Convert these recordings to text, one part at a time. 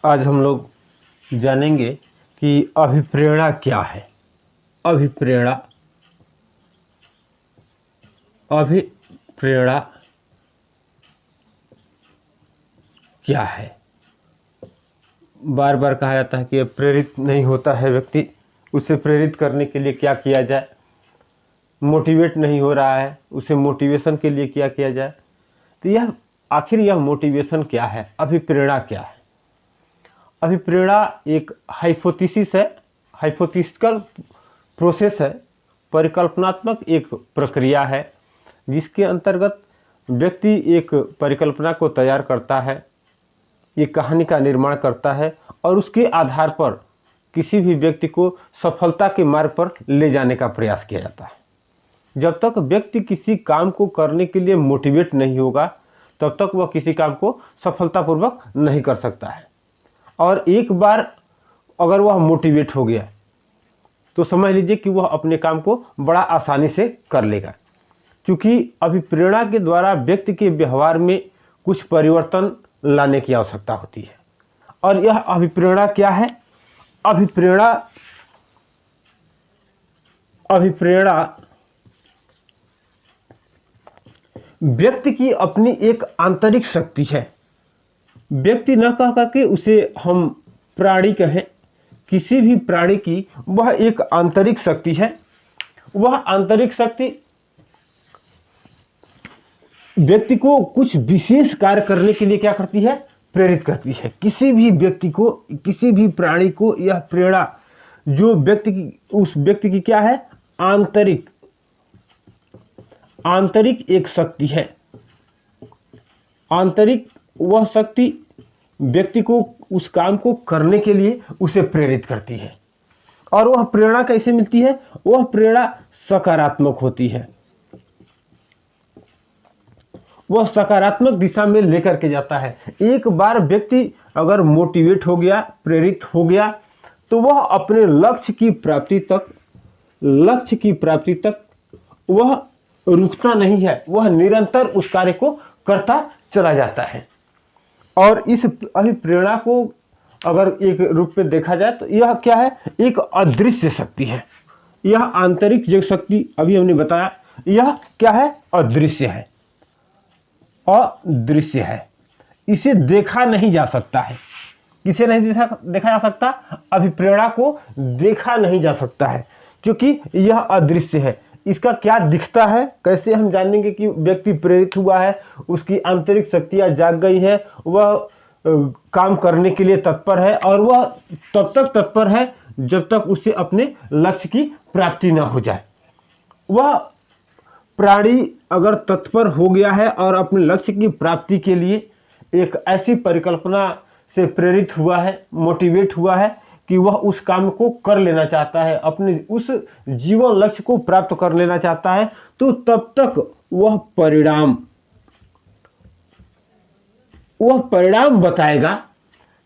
आज हम लोग जानेंगे कि अभिप्रेरणा क्या है। अभिप्रेरणा अभिप्रेरणा क्या है। बार बार कहा जाता है कि प्रेरित नहीं होता है व्यक्ति, उसे प्रेरित करने के लिए क्या किया जाए। मोटिवेट नहीं हो रहा है, उसे मोटिवेशन के लिए क्या किया जाए। तो आखिर यह मोटिवेशन क्या है, अभिप्रेरणा क्या है। अभिप्रेरणा एक हाइपोथेसिस है, हाइपोथेटिकल प्रोसेस है, परिकल्पनात्मक एक प्रक्रिया है जिसके अंतर्गत व्यक्ति एक परिकल्पना को तैयार करता है, एक कहानी का निर्माण करता है और उसके आधार पर किसी भी व्यक्ति को सफलता के मार्ग पर ले जाने का प्रयास किया जाता है। जब तक व्यक्ति किसी काम को करने के लिए मोटिवेट नहीं होगा तब तक वह किसी काम को सफलतापूर्वक नहीं कर सकता है। और एक बार अगर वह मोटिवेट हो गया तो समझ लीजिए कि वह अपने काम को बड़ा आसानी से कर लेगा, क्योंकि अभिप्रेरणा के द्वारा व्यक्ति के व्यवहार में कुछ परिवर्तन लाने की आवश्यकता होती है। और यह अभिप्रेरणा क्या है। अभिप्रेरणा व्यक्ति की अपनी एक आंतरिक शक्ति है। व्यक्ति न कह करके उसे हम प्राणी कहें, किसी भी प्राणी की वह एक आंतरिक शक्ति है। वह आंतरिक शक्ति व्यक्ति को कुछ विशेष कार्य करने के लिए क्या करती है, प्रेरित करती है। किसी भी व्यक्ति को, किसी भी प्राणी को यह प्रेरणा जो व्यक्ति की, उस व्यक्ति की क्या है, आंतरिक एक शक्ति है। आंतरिक वह शक्ति व्यक्ति को उस काम को करने के लिए उसे प्रेरित करती है। और वह प्रेरणा कैसे मिलती है, वह प्रेरणा सकारात्मक होती है। वह सकारात्मक दिशा में लेकर के जाता है। एक बार व्यक्ति अगर मोटिवेट हो गया, प्रेरित हो गया, तो वह अपने लक्ष्य की प्राप्ति तक वह रुकता नहीं है, वह निरंतर उस कार्य को करता चला जाता है। और इस अभिप्रेरणा को अगर एक रूप में देखा जाए तो यह क्या है, एक अदृश्य शक्ति है। यह आंतरिक जो शक्ति अभी हमने बताया, यह क्या है, अदृश्य है। अदृश्य है, इसे देखा नहीं जा सकता है। किसे नहीं देखा जा सकता, अभिप्रेरणा को देखा नहीं जा सकता है, क्योंकि यह अदृश्य है। इसका क्या दिखता है, कैसे हम जानेंगे कि व्यक्ति प्रेरित हुआ है, उसकी आंतरिक शक्तियां जाग गई है, वह काम करने के लिए तत्पर है। और वह तब तक तत्पर है जब तक उसे अपने लक्ष्य की प्राप्ति न हो जाए। वह प्राणी अगर तत्पर हो गया है और अपने लक्ष्य की प्राप्ति के लिए एक ऐसी परिकल्पना से प्रेरित हुआ है, मोटिवेट हुआ है कि वह उस काम को कर लेना चाहता है, अपने उस जीवन लक्ष्य को प्राप्त कर लेना चाहता है, तो तब तक वह परिणाम बताएगा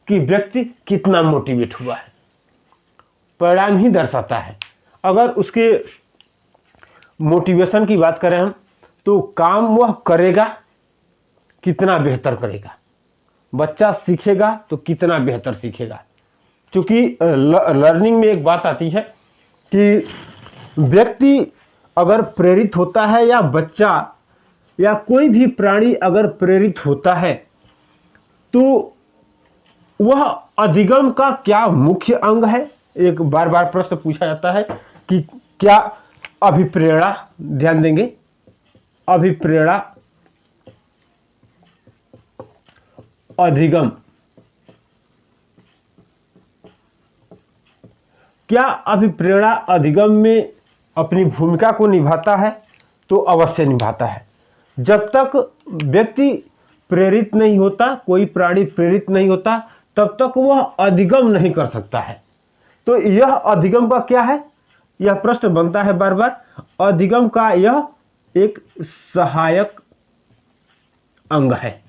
कि व्यक्ति कितना मोटिवेट हुआ है। परिणाम ही दर्शाता है। अगर उसके मोटिवेशन की बात करें हम, तो काम वह करेगा कितना बेहतर करेगा। बच्चा सीखेगा तो कितना बेहतर सीखेगा। क्योंकि लर्निंग में एक बात आती है कि व्यक्ति अगर प्रेरित होता है, या बच्चा या कोई भी प्राणी अगर प्रेरित होता है, तो वह अधिगम का क्या मुख्य अंग है। एक बार बार प्रश्न पूछा जाता है कि क्या अभिप्रेरणा, ध्यान देंगे, अभिप्रेरणा अधिगम, क्या अभिप्रेरणा अधिगम में अपनी भूमिका को निभाता है, तो अवश्य निभाता है। जब तक व्यक्ति प्रेरित नहीं होता, कोई प्राणी प्रेरित नहीं होता, तब तक वह अधिगम नहीं कर सकता है। तो यह अधिगम का क्या है, यह प्रश्न बनता है बार बार। अधिगम का यह एक सहायक अंग है।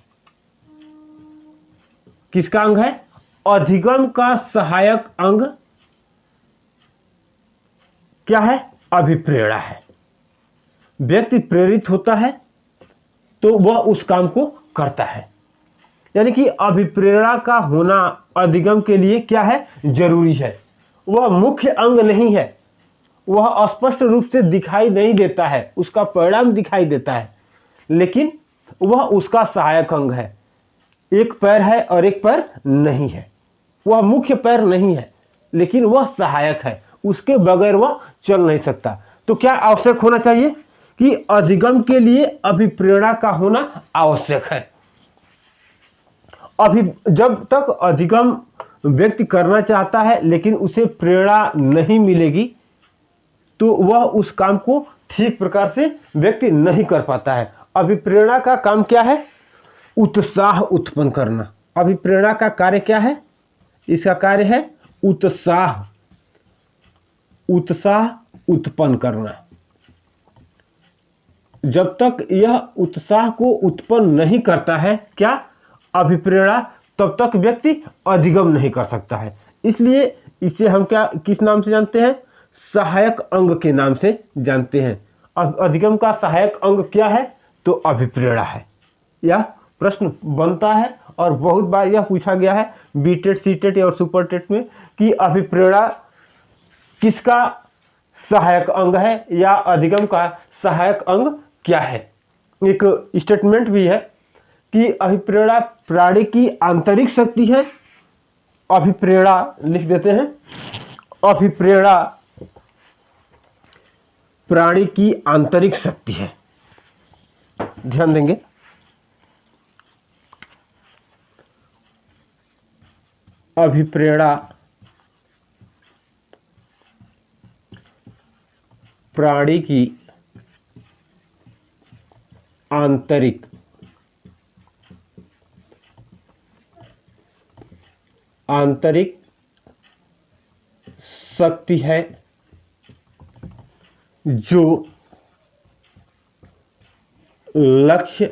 किसका अंग है, अधिगम का सहायक अंग क्या है, अभिप्रेरणा है। व्यक्ति प्रेरित होता है तो वह उस काम को करता है। यानी कि अभिप्रेरणा का होना अधिगम के लिए क्या है, जरूरी है। वह मुख्य अंग नहीं है, वह स्पष्ट रूप से दिखाई नहीं देता है, उसका परिणाम दिखाई देता है, लेकिन वह उसका सहायक अंग है। एक पैर है और एक पैर नहीं है, वह मुख्य पैर नहीं है, लेकिन वह सहायक है, उसके बगैर वह चल नहीं सकता। तो क्या आवश्यक होना चाहिए कि अधिगम के लिए अभिप्रेरणा का होना आवश्यक है। जब तक अधिगम व्यक्ति करना चाहता है लेकिन उसे प्रेरणा नहीं मिलेगी तो वह उस काम को ठीक प्रकार से व्यक्ति नहीं कर पाता है। अभिप्रेरणा का काम क्या है, उत्साह उत्पन्न करना। अभिप्रेरणा का कार्य क्या है, इसका कार्य है उत्साह उत्पन्न करना। जब तक यह उत्साह को उत्पन्न नहीं करता है क्या, अभिप्रेरणा, तब तक व्यक्ति अधिगम नहीं कर सकता है। इसलिए इसे हम क्या किस नाम से जानते हैं, सहायक अंग के नाम से जानते हैं। अधिगम का सहायक अंग क्या है, तो अभिप्रेरणा है। यह प्रश्न बनता है और बहुत बार यह पूछा गया है बीटेट, सीटेट और सुपर टेट में कि अभिप्रेरणा किसका सहायक अंग है या अधिगम का सहायक अंग क्या है। एक स्टेटमेंट भी है कि अभिप्रेरणा प्राणी की आंतरिक शक्ति है। अभिप्रेरणा लिख देते हैं, अभिप्रेरणा प्राणी की आंतरिक शक्ति है। ध्यान देंगे, अभिप्रेरणा प्राणी की आंतरिक शक्ति है जो लक्ष्य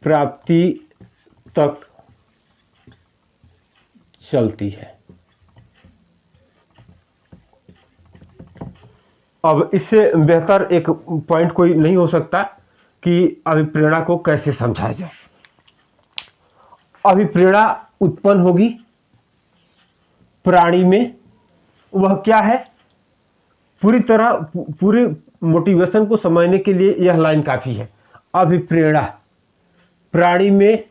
प्राप्ति तक चलती है। अब इससे बेहतर एक पॉइंट कोई नहीं हो सकता कि अभिप्रेरणा को कैसे समझाया जाए। अभिप्रेरणा उत्पन्न होगी प्राणी में, वह क्या है, पूरे मोटिवेशन को समझने के लिए यह लाइन काफी है। अभिप्रेरणा प्राणी में,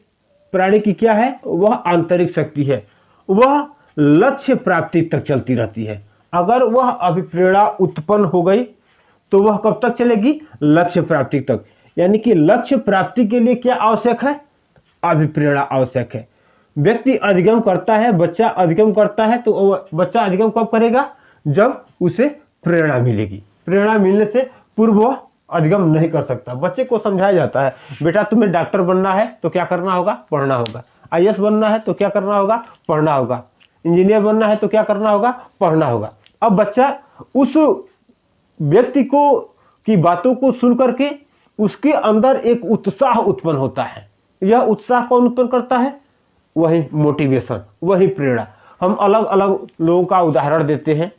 प्राणी की क्या है, वह आंतरिक शक्ति है, वह लक्ष्य प्राप्ति तक चलती रहती है। अगर वह अभिप्रेरणा उत्पन्न हो गई तो वह कब तक चलेगी, लक्ष्य प्राप्ति तक। यानी कि लक्ष्य प्राप्ति के लिए क्या आवश्यक है, अभिप्रेरणा आवश्यक है। व्यक्ति अधिगम करता है, बच्चा अधिगम करता है, तो बच्चा अधिगम कब करेगा, जब उसे प्रेरणा मिलेगी। प्रेरणा मिलने से पूर्व वह अधिगम नहीं कर सकता। बच्चे को समझाया जाता है, बेटा तुम्हें डॉक्टर बनना है तो क्या करना होगा, पढ़ना होगा। आईएएस बनना है तो क्या करना होगा, पढ़ना होगा। इंजीनियर बनना है तो क्या करना होगा, पढ़ना होगा। अब बच्चा उस व्यक्ति को की बातों को सुन करके उसके अंदर एक उत्साह उत्पन्न होता है। यह उत्साह कौन उत्पन्न करता है, वही मोटिवेशन, वही प्रेरणा। हम अलग अलग लोगों का उदाहरण देते हैं,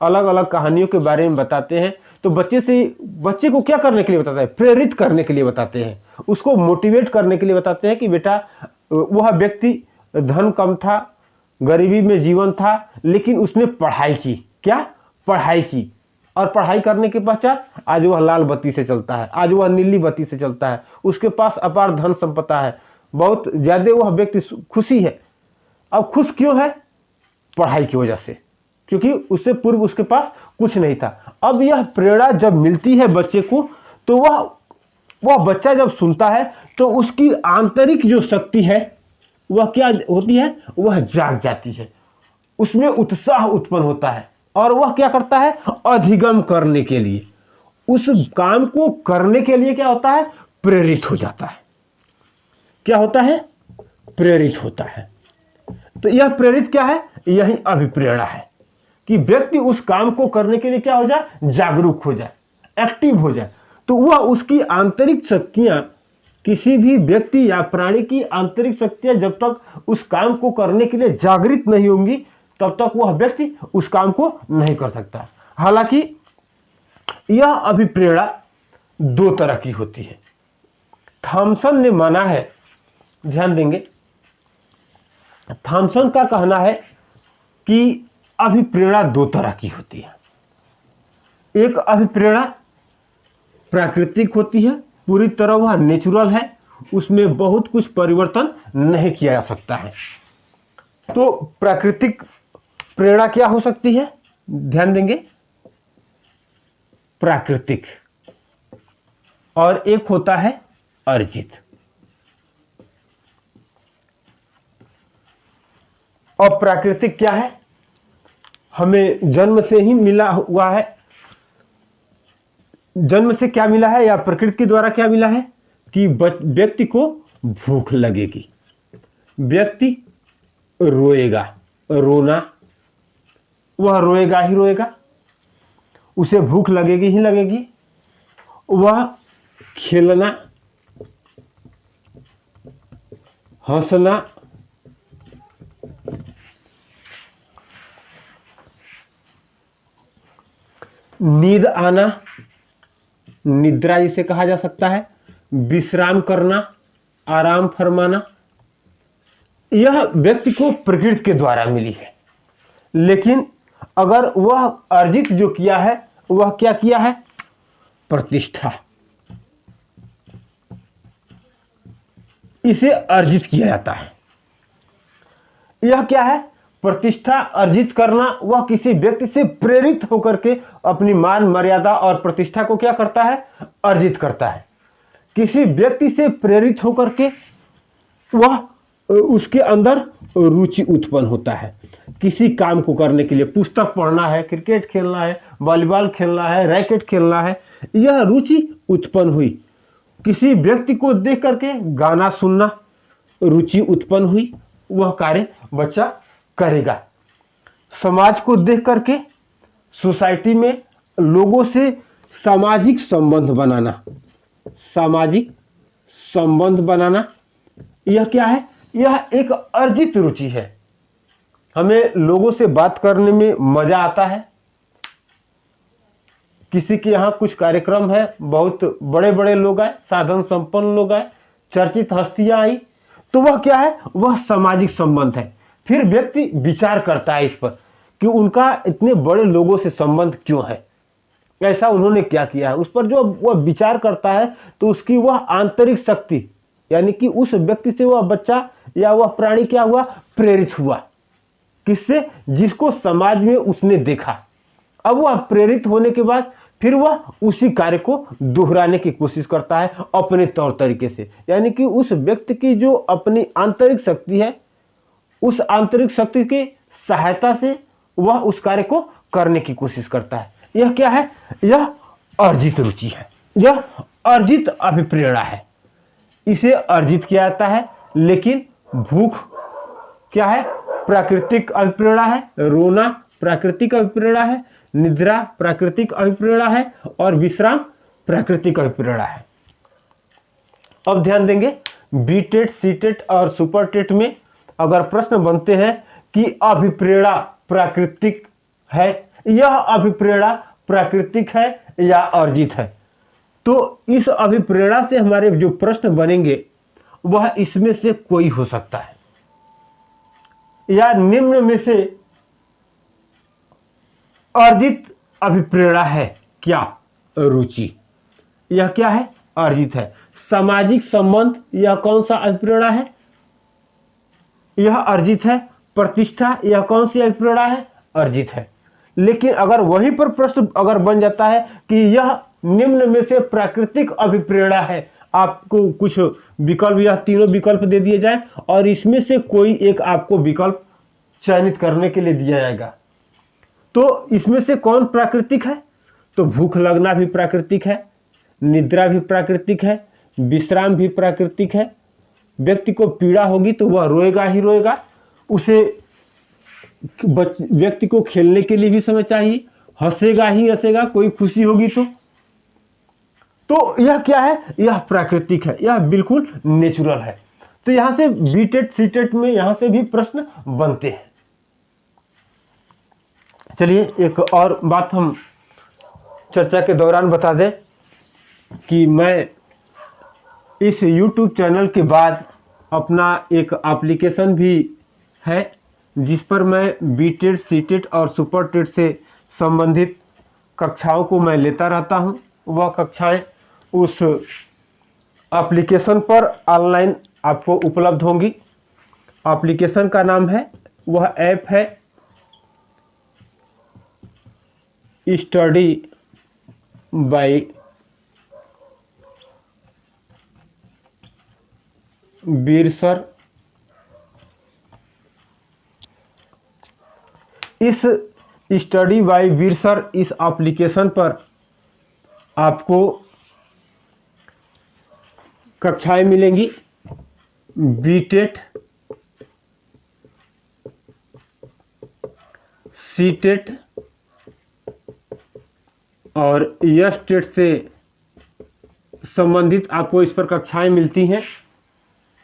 अलग अलग कहानियों के बारे में बताते हैं, तो बच्चे को क्या करने के लिए बताते हैं, प्रेरित करने के लिए बताते हैं, उसको मोटिवेट करने के लिए बताते हैं कि बेटा वह व्यक्ति धन कम था, गरीबी में जीवन था, लेकिन उसने पढ़ाई की। क्या पढ़ाई की, और पढ़ाई करने के पश्चात आज वह लाल बत्ती से चलता है, आज वह नीली बत्ती से चलता है, उसके पास अपार धन संपदा है, बहुत ज्यादा वह व्यक्ति खुशी है। अब खुश क्यों है, पढ़ाई की वजह से, क्योंकि उससे पूर्व उसके पास कुछ नहीं था। अब यह प्रेरणा जब मिलती है बच्चे को तो वह बच्चा जब सुनता है तो उसकी आंतरिक जो शक्ति है वह क्या होती है, वह जाग जाती है, उसमें उत्साह उत्पन्न होता है और वह क्या करता है, अधिगम करने के लिए, उस काम को करने के लिए क्या होता है, प्रेरित हो जाता है। क्या होता है, प्रेरित होता है। तो यह प्रेरित क्या है, यही अभिप्रेरणा है कि व्यक्ति उस काम को करने के लिए क्या हो जाए, जागरूक हो जाए, एक्टिव हो जाए। तो वह उसकी आंतरिक शक्तियां, किसी भी व्यक्ति या प्राणी की आंतरिक शक्तियां जब तक उस काम को करने के लिए जागृत नहीं होंगी तब तक वह व्यक्ति उस काम को नहीं कर सकता। हालांकि यह अभिप्रेरणा दो तरह की होती है। थॉमसन ने माना है, ध्यान देंगे, थॉमसन का कहना है कि अभिप्रेरणा दो तरह की होती है। एक अभिप्रेरणा प्राकृतिक होती है, पूरी तरह वह नेचुरल है, उसमें बहुत कुछ परिवर्तन नहीं किया जा सकता है। तो प्राकृतिक प्रेरणा क्या हो सकती है, ध्यान देंगे, प्राकृतिक, और एक होता है अर्जित। और प्राकृतिक क्या है, हमें जन्म से ही मिला हुआ है। जन्म से क्या मिला है या प्रकृति के द्वारा क्या मिला है कि व्यक्ति को भूख लगेगी, व्यक्ति रोएगा, रोना, वह रोएगा ही रोएगा, उसे भूख लगेगी ही लगेगी, वह खेलना, हंसना, नींद आना, निद्रा जिसे कहा जा सकता है, विश्राम करना, आराम फरमाना, यह व्यक्ति को प्रकृति के द्वारा मिली है। लेकिन अगर वह अर्जित जो किया है, वह क्या किया है, प्रतिष्ठा, इसे अर्जित किया जाता है। यह क्या है, प्रतिष्ठा अर्जित करना, वह किसी व्यक्ति से प्रेरित होकर के अपनी मान मर्यादा और प्रतिष्ठा को क्या करता है, अर्जित करता है। किसी व्यक्ति से प्रेरित होकर के वह उसके अंदर रुचि उत्पन्न होता है किसी काम को करने के लिए। पुस्तक पढ़ना है, क्रिकेट खेलना है, वॉलीबॉल खेलना है, रैकेट खेलना है, यह रुचि उत्पन्न हुई। किसी व्यक्ति को देख करके गाना सुनना, रुचि उत्पन्न हुई, वह कार्य बच्चा करेगा। समाज को देख करके सोसाइटी में लोगों से सामाजिक संबंध बनाना, सामाजिक संबंध बनाना, यह क्या है, यह एक अर्जित रुचि है। हमें लोगों से बात करने में मजा आता है। किसी के यहाँ कुछ कार्यक्रम है, बहुत बड़े बड़े लोग आए, साधन संपन्न लोग आए, चर्चित हस्तियां आई, तो वह क्या है, वह सामाजिक संबंध है। फिर व्यक्ति विचार करता है इस पर कि उनका इतने बड़े लोगों से संबंध क्यों है, ऐसा उन्होंने क्या किया है। उस पर जो वह विचार करता है तो उसकी वह आंतरिक शक्ति, यानी कि उस व्यक्ति से वह बच्चा या वह प्राणी क्या हुआ, प्रेरित हुआ। किससे, जिसको समाज में उसने देखा। अब वह प्रेरित होने के बाद फिर वह उसी कार्य को दोहराने की कोशिश करता है अपने तौर तरीके से। यानी कि उस व्यक्ति की जो अपनी आंतरिक शक्ति है, उस आंतरिक शक्ति की सहायता से वह उस कार्य को करने की कोशिश करता है। यह क्या है, यह अर्जित रुचि है, यह अर्जित अभिप्रेरणा है, इसे अर्जित किया जाता है। लेकिन भूख क्या है, प्राकृतिक अभिप्रेरणा है, रोना प्राकृतिक अभिप्रेरणा है, निद्रा प्राकृतिक अभिप्रेरणा है, और विश्राम प्राकृतिक अभिप्रेरणा है। अब ध्यान देंगे, बीटेट, सीटेट और सुपरटेट में अगर प्रश्न बनते हैं कि अभिप्रेरणा प्राकृतिक है, यह अभिप्रेरणा प्राकृतिक है या अर्जित है, तो इस अभिप्रेरणा से हमारे जो प्रश्न बनेंगे वह इसमें से कोई हो सकता है, या निम्न में से अर्जित अभिप्रेरणा है क्या, रुचि, यह क्या है, अर्जित है। सामाजिक संबंध, यह कौन सा अभिप्रेरणा है, यह अर्जित है। प्रतिष्ठा, यह कौन सी अभिप्रेरणा है, अर्जित है। लेकिन अगर वहीं पर प्रश्न अगर बन जाता है कि यह निम्न में से प्राकृतिक अभिप्रेरणा है, आपको कुछ विकल्प या तीनों विकल्प दे दिए जाए और इसमें से कोई एक आपको विकल्प चयनित करने के लिए दिया जाएगा, तो इसमें से कौन प्राकृतिक है, तो भूख लगना भी प्राकृतिक है, निद्रा भी प्राकृतिक है, विश्राम भी प्राकृतिक है। व्यक्ति को पीड़ा होगी तो वह रोएगा ही रोएगा, उसे व्यक्ति को खेलने के लिए भी समय चाहिए, हंसेगा ही हंसेगा, कोई खुशी होगी तो यह क्या है, यह प्राकृतिक है, यह बिल्कुल नेचुरल है। तो यहां से बीटेट सीटेट में यहां से भी प्रश्न बनते हैं। चलिए एक और बात हम चर्चा के दौरान बता दें कि मैं इस YouTube चैनल के बाद अपना एक एप्लीकेशन भी है जिस पर मैं बीटेड, सीटेड और सुपर टेट से संबंधित कक्षाओं को मैं लेता रहता हूं। वह कक्षाएं उस एप्लीकेशन पर ऑनलाइन आपको उपलब्ध होंगी। एप्लीकेशन का नाम है, वह ऐप है स्टडी बाय वीर सर। इस स्टडी बाय वीर सर इस एप्लीकेशन पर आपको कक्षाएं मिलेंगी। बीटेट, सीटेट और यस टेट से संबंधित आपको इस पर कक्षाएं मिलती हैं।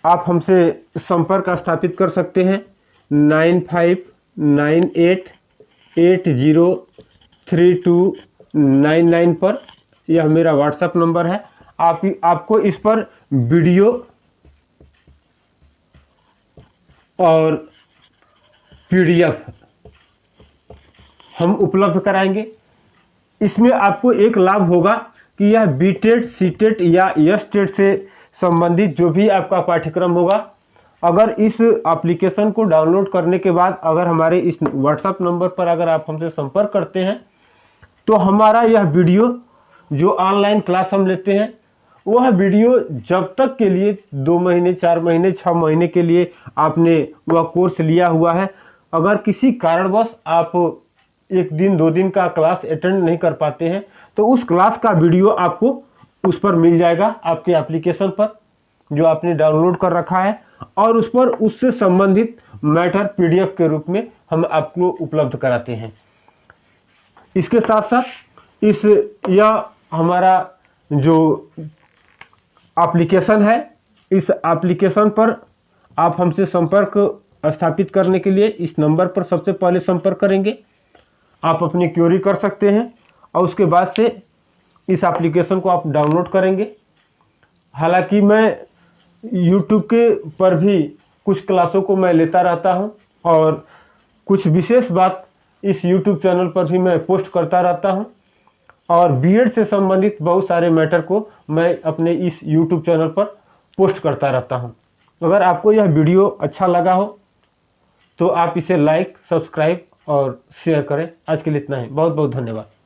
आप हमसे संपर्क स्थापित कर सकते हैं 9598803299 पर। यह मेरा व्हाट्सएप नंबर है। आपको इस पर वीडियो और पीडीएफ हम उपलब्ध कराएंगे। इसमें आपको एक लाभ होगा कि यह बीटेड, सीटेट या यस टेट से संबंधित जो भी आपका पाठ्यक्रम होगा, अगर इस एप्लीकेशन को डाउनलोड करने के बाद अगर हमारे इस व्हाट्सएप नंबर पर अगर आप हमसे संपर्क करते हैं तो हमारा यह वीडियो जो ऑनलाइन क्लास हम लेते हैं वह वीडियो जब तक के लिए 2 महीने, 4 महीने, 6 महीने के लिए आपने वह कोर्स लिया हुआ है, अगर किसी कारणवश आप 1 दिन 2 दिन का क्लास अटेंड नहीं कर पाते हैं तो उस क्लास का वीडियो आपको उस पर मिल जाएगा आपके एप्लीकेशन पर जो आपने डाउनलोड कर रखा है, और उस पर उससे संबंधित मैटर पीडीएफ के रूप में हम आपको उपलब्ध कराते हैं। इसके साथ साथ यह हमारा जो एप्लीकेशन है, इस एप्लीकेशन पर आप हमसे संपर्क स्थापित करने के लिए इस नंबर पर सबसे पहले संपर्क करेंगे। आप अपनी क्वेरी कर सकते हैं और उसके बाद से इस एप्लीकेशन को आप डाउनलोड करेंगे। हालांकि मैं YouTube के पर भी कुछ क्लासों को मैं लेता रहता हूं और कुछ विशेष बात इस YouTube चैनल पर भी मैं पोस्ट करता रहता हूं, और बीएड से संबंधित बहुत सारे मैटर को मैं अपने इस YouTube चैनल पर पोस्ट करता रहता हूं। अगर आपको यह वीडियो अच्छा लगा हो तो आप इसे लाइक, सब्सक्राइब और शेयर करें। आज के लिए इतना ही। बहुत बहुत धन्यवाद।